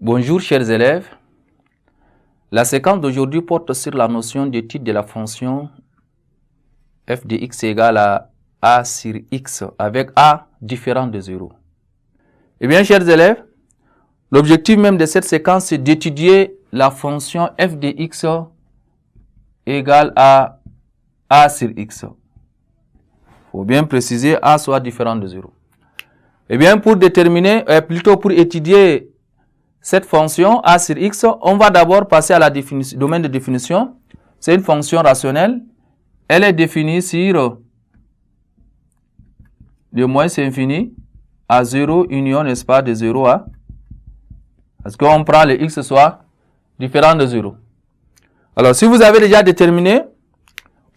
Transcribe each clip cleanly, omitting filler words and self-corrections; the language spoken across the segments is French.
Bonjour chers élèves. La séquence d'aujourd'hui porte sur la notion d'étude de la fonction f de x égale à a sur x avec a différent de 0. Eh bien chers élèves, l'objectif même de cette séquence c'est d'étudier la fonction f de x égale à a sur x. Il faut bien préciser a soit différent de 0. Eh bien pour déterminer, plutôt pour étudier cette fonction a sur x, on va d'abord passer à la domaine de définition. C'est une fonction rationnelle. Elle est définie sur de moins infini à 0 union, n'est-ce pas, de 0 à... Parce qu'on prend le x soit différent de 0. Alors, si vous avez déjà déterminé,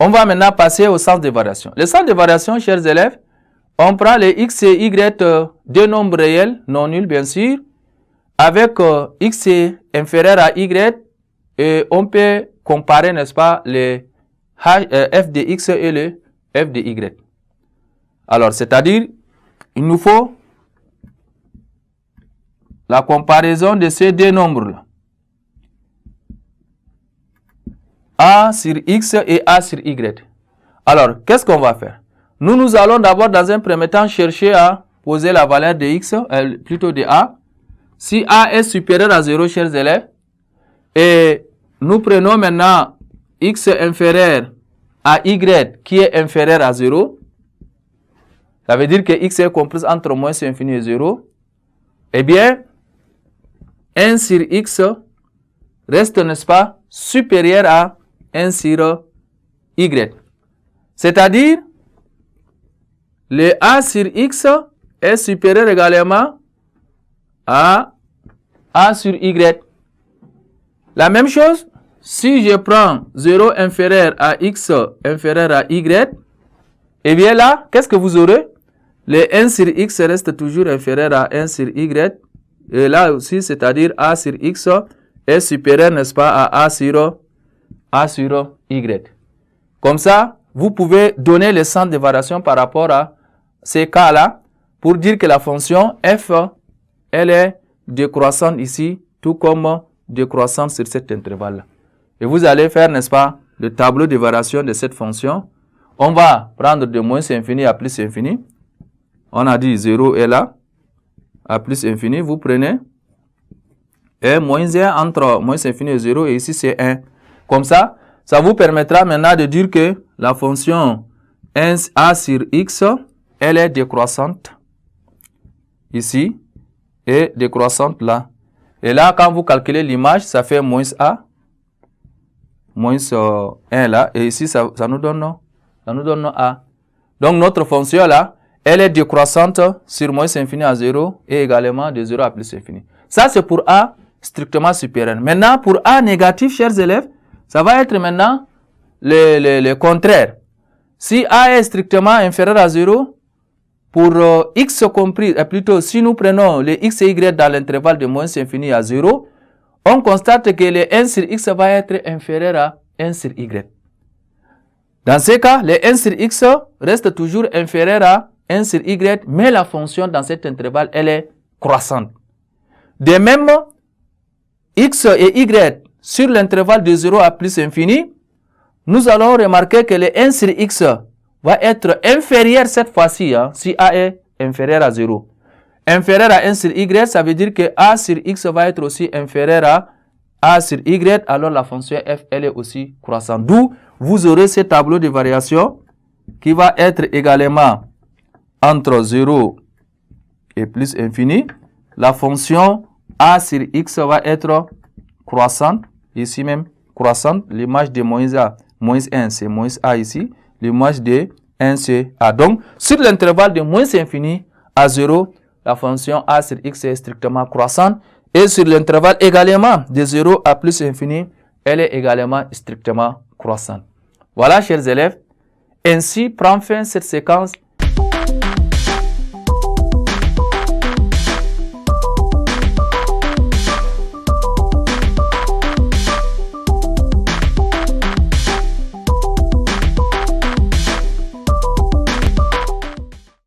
on va maintenant passer au sens de variation. Le sens de variation, chers élèves, on prend les x et y, deux nombres réels, non nuls bien sûr, avec x est inférieur à y, et on peut comparer, n'est-ce pas, les f de x et le f de y. Alors, c'est-à-dire, il nous faut la comparaison de ces deux nombres-là. A sur x et a sur y. Alors, qu'est-ce qu'on va faire? Nous allons d'abord, dans un premier temps, chercher à poser la valeur de x, plutôt de a. Si a est supérieur à 0, chers élèves, et nous prenons maintenant x inférieur à y qui est inférieur à 0, ça veut dire que x est comprise entre moins infini et 0, eh bien, 1 sur x reste, n'est-ce pas, supérieur à 1 sur y. C'est-à-dire, le a sur x est supérieur également à a sur y. La même chose, si je prends 0 inférieur à x inférieur à y, et bien là, qu'est-ce que vous aurez? Le 1 sur x reste toujours inférieur à 1 sur y. Et là aussi, c'est-à-dire a sur x est supérieur, n'est-ce pas, à a sur y. Comme ça, vous pouvez donner le sens de variation par rapport à ces cas-là pour dire que la fonction f, elle est décroissante ici, tout comme décroissante sur cet intervalle-là. Et vous allez faire, n'est-ce pas, le tableau de variation de cette fonction. On va prendre de moins infini à plus infini. On a dit 0 est là. À plus infini, vous prenez et moins 1 entre moins infini et 0. Et ici, c'est 1. Comme ça, ça vous permettra maintenant de dire que la fonction a sur x, elle est décroissante ici et décroissante là. Et là, quand vous calculez l'image, ça fait moins a, moins 1 là. Et ici, ça nous donne a. Donc, notre fonction là, elle est décroissante sur moins infini à 0 et également de 0 à plus infini. Ça, c'est pour a strictement supérieur. Maintenant, pour a négatif, chers élèves, ça va être maintenant le contraire. Si a est strictement inférieur à 0, pour x compris, plutôt si nous prenons les x et y dans l'intervalle de moins infini à 0, on constate que le 1 sur x va être inférieur à 1 sur y. Dans ce cas, le 1 sur x reste toujours inférieur à 1 sur y, mais la fonction dans cet intervalle, elle est croissante. De même, x et y sur l'intervalle de 0 à plus infini, nous allons remarquer que le 1 sur x va être inférieur cette fois-ci, si a est inférieur à 0. Inférieur à 1 sur y, ça veut dire que a sur x va être aussi inférieur à a sur y, alors la fonction f, elle est aussi croissante. D'où vous aurez ce tableau de variation qui va être également entre 0 et plus infini. La fonction a sur x va être croissante, ici même croissante, l'image de moins a, moins 1, c'est moins a ici. L'image de 1 c'est a. Donc, sur l'intervalle de moins infini à 0, la fonction a sur x est strictement croissante. Et sur l'intervalle également de 0 à plus infini, elle est également strictement croissante. Voilà, chers élèves. Ainsi prend fin cette séquence